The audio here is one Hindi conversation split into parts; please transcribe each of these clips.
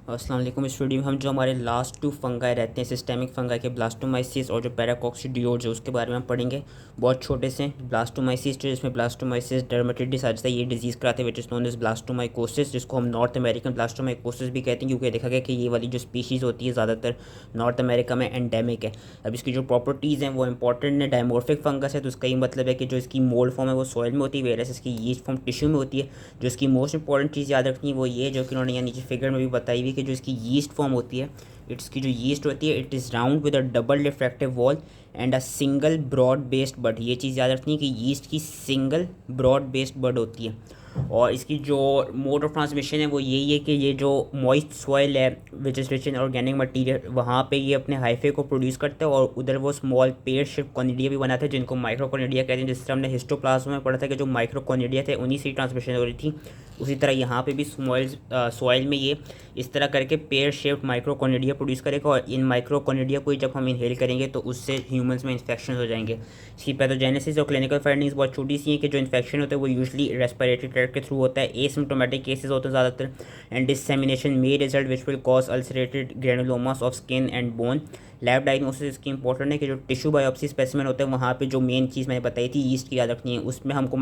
अस्सलाम वालेकुम। इस वीडियो में हम जो हमारे लास्ट टू फंगाई रहते हैं सिस्टेमिक फंगाई के ब्लास्टोमाइसिस और जो पैराकॉक्सिडियोड्स है उसके बारे में हम पढ़ेंगे। बहुत छोटे से ब्लास्टोमाइसिस जिसमें ब्लास्टोमाइसिस डर्मेटिटिस आ जाता है, ये डिजीज़ कराते हैं which is known as blastomycosis, जिसको हम नॉर्थ अमेरिकन ब्लास्टोमाइकोसिस भी कहते हैं क्योंकि देखा गया कि ये वाली जो स्पीशीज़ होती है ज़्यादातर नॉर्थ अमेरिका में एंडेमिक है। अब इसकी जो प्रॉपर्टीज़ हैं वो इंपॉर्टेंट है। डायमॉर्फिक फंगस है तो उसका ये मतलब है कि जो इसकी मोल्ड फॉर्म है वो सॉइल में होती है, वेरस इसकी यीस्ट फॉर्म टिश्यू में होती है। जो इसकी मोस्ट इंपॉर्टेंट चीज़ याद रखनी है वो ये जो कि उन्होंने यहाँ नीचे फिगर में भी बताई हुई कि जो इसकी यीस्ट फॉर्म होती है, इसकी जो यीस्ट होती है it is round with a double refractive wall and a single broad based bud. ये चीज़ याद रखनी है कि यीस्ट की सिंगल ब्रॉड बेस्ड बड होती है। और इसकी जो मोड ऑफ ट्रांसमिशन है वो यही है कि ये जो मॉइस्ट सॉइल है which is rich in organic material, वहाँ पे ये अपने हाइफे को प्रोड्यूस करते हैं और उधर वो स्मॉल पेयर शिप कॉनिडिया भी बनाते हैं जिनको माइक्रोकॉनिडिया कहते हैं। जिस तरह हमने हिस्टोप्लाज्मा में पढ़ा था कि जो माइक्रोकॉनिडिया थे उन्हीं से ट्रांसमिशन हो रही थी, उसी तरह यहाँ पे भी सॉइल में ये इस तरह करके पेयर शेप्ड माइक्रोकॉनिडिया प्रोड्यूस करेगा और इन माइक्रोकॉनिडिया को जब हम इनहेल करेंगे तो उससे ह्यूमंस में इन्फेक्शन हो जाएंगे। इसकी पैथोजेनेसिस और क्लिनिकल फाइंडिंग्स बहुत छोटी सी हैं कि जो इन्फेक्शन होता है वो यूजली रेस्पिरेटरी ट्रैक्ट के थ्रू होता है, एसिम्प्टोमेटिक केसेस होते हैं ज़्यादातर, and डिससेमिनेशन may result which will cause ulcerated ग्रेनुलोमास of skin and bone. Lab diagnosis इसकी इंपॉर्टेंट है कि जो टिश्यू बायोप्सी स्पेसिमेन होता है वहाँ पे जो मेन चीज़ मैंने बताई थी यीस्ट की याद रखनी है, उसमें हमको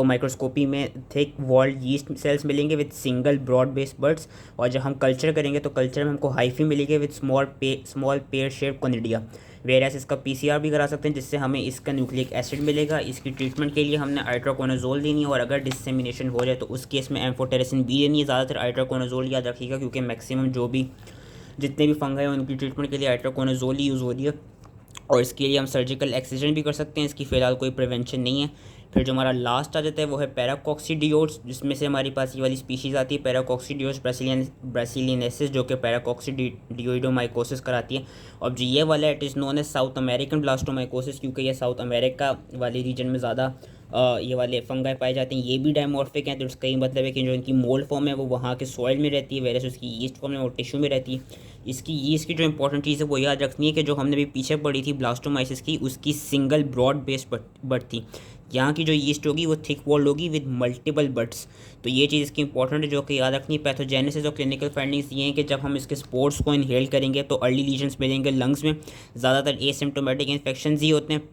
माइक्रोस्कोपी में थिक वॉल्ड यीस्ट सेल्स मिलेंगे with single broad based buds. और जब हम कल्चर करेंगे तो कल्चर में हमको हाइफी मिलेंगे with small pear shaped conidia. वेरस इसका पीसीआर भी करा सकते हैं जिससे हमें इसका न्यूक्लिक एसिड मिलेगा। इसकी ट्रीटमेंट के लिए हमने आइट्रोकोनाजोल देनी है और अगर डिससेमिनेशन हो जाए तो उस केस में एम्फोटेरेसिन बी देनी है। ज़्यादातर आइट्रोकोनाजोल याद रखिएगा क्योंकि मैक्सिमम जो भी जितने भी फंगाई हैं उनकी ट्रीटमेंट के लिए आइट्रोकोनाजोल ही यूज़ हो रही है और इसके लिए हम सर्जिकल एक्सिजन भी कर सकते हैं। इसकी फ़िलहाल कोई प्रिवेंशन नहीं है। फिर जो हमारा लास्ट आ जाता है वो है पैराकॉक्सिडियोड्स, जिसमें से हमारी पास ये वाली स्पीशीज़ आती है पैराकॉक्सिडियोड्स ब्रासिलिनेसिस जो कि पैराकॉक्सिडियोइडोमाइकोसिस कराती है। और जो ये वाला it is known as South American blastomycosis क्योंकि ये साउथ अमेरिका वाले रीजन में ज़्यादा ये वाले फंगाई पाए जाते हैं। ये भी डायमॉर्फिक हैं तो उसका ये मतलब है कि जो इनकी मोल्ड फॉर्म है वो वहाँ के सॉइल में रहती है, वेरस उसकी यीस्ट फॉर्म है वो टिश्यू में रहती है। इसकी यीस्ट की जो इंपॉर्टेंट चीज़ है वो याद रखनी है कि जो हमने भी पीछे पढ़ी थी ब्लास्टोमाइसिस की, उसकी सिंगल ब्रॉड बेस्ड बट थी। यहाँ की जो यीस्ट होगी वो थिक वॉल्ड होगी विद मल्टीपल बट्स। तो ये चीज़ इसकी इंपॉर्टेंट है जो कि याद रखनी है। पैथोजेनेसिस और क्लिनिकल फाइंडिंग्स ये हैं कि जब हम इसके स्पोर्स को इनहेल करेंगे तो अर्ली लीजन्स मिलेंगे लंग्स में, ज़्यादातर एसिम्प्टोमेटिक इन्फेक्शन ही होते हैं।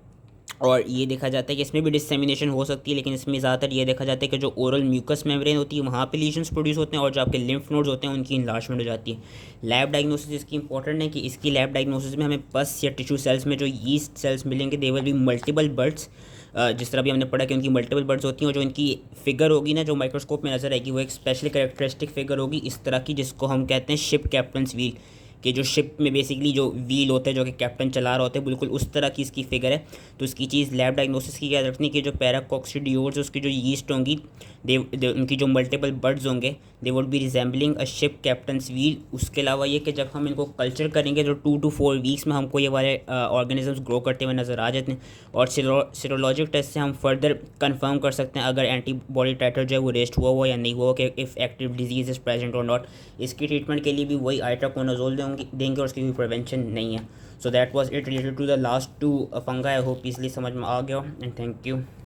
और ये देखा जाता है कि इसमें भी डिससेमिनेशन हो सकती है, लेकिन इसमें ज़्यादातर ये देखा जाता है कि जो ओरल म्यूकस मेम्ब्रेन होती है वहाँ पे लीजन्स प्रोड्यूस होते हैं और जो आपके लिम्फ नोड्स होते हैं उनकी इन्लार्जमेंट हो जाती है। लैब डायग्नोसिस इसकी इंपॉर्टेंट है कि इसकी लैब डायग्नोसिस में हमें पस या टिश्यू सेल्स में जो यीस्ट सेल्स मिलेंगे they will be multiple birds, जिस तरह भी हमने पढ़ा कि उनकी मल्टीपल बर्ड्स होती हैं। और जो इनकी फिगर होगी ना जो माइक्रोस्कोप में नजर आएगी वो एक स्पेशल कैरेक्टरिस्टिक फिगर होगी इस तरह की, जिसको हम कहते हैं शिप कैप्टन्स व्हील, कि जो शिप में बेसिकली जो व्हील होता है जो कि कैप्टन चला रहा होता है, बिल्कुल उस तरह की इसकी फिगर है। तो इसकी चीज़ लैब डायग्नोसिस की याद रखनी कि जो पैराकॉक्सिडियोड्स उसकी जो यीस्ट होंगी उनकी जो मल्टीपल बर्ड्स होंगे they would be resembling a ship captains wheel. उसके अलावा ये कि जब हम इनको कल्चर करेंगे तो 2 to 4 वीक्स में हमको ये वाले ऑर्गेनिजम्स ग्रो करते हुए नज़र आ जाते हैं। और सीरोलॉजिक टेस्ट से हम फर्दर कंफर्म कर सकते हैं अगर एंटीबॉडी टाइटर जो है वो रेस्ट हुआ या नहीं हुआ, कि if active disease is present और नॉट। इसकी ट्रीटमेंट के लिए भी वही आइट्रोकोनाजोल देंगे और उसकी कोई प्रिवेंशन नहीं है। So that was it related to the last two fungi. I hope इसलिए समझ में आ गया एंड थैंक यू।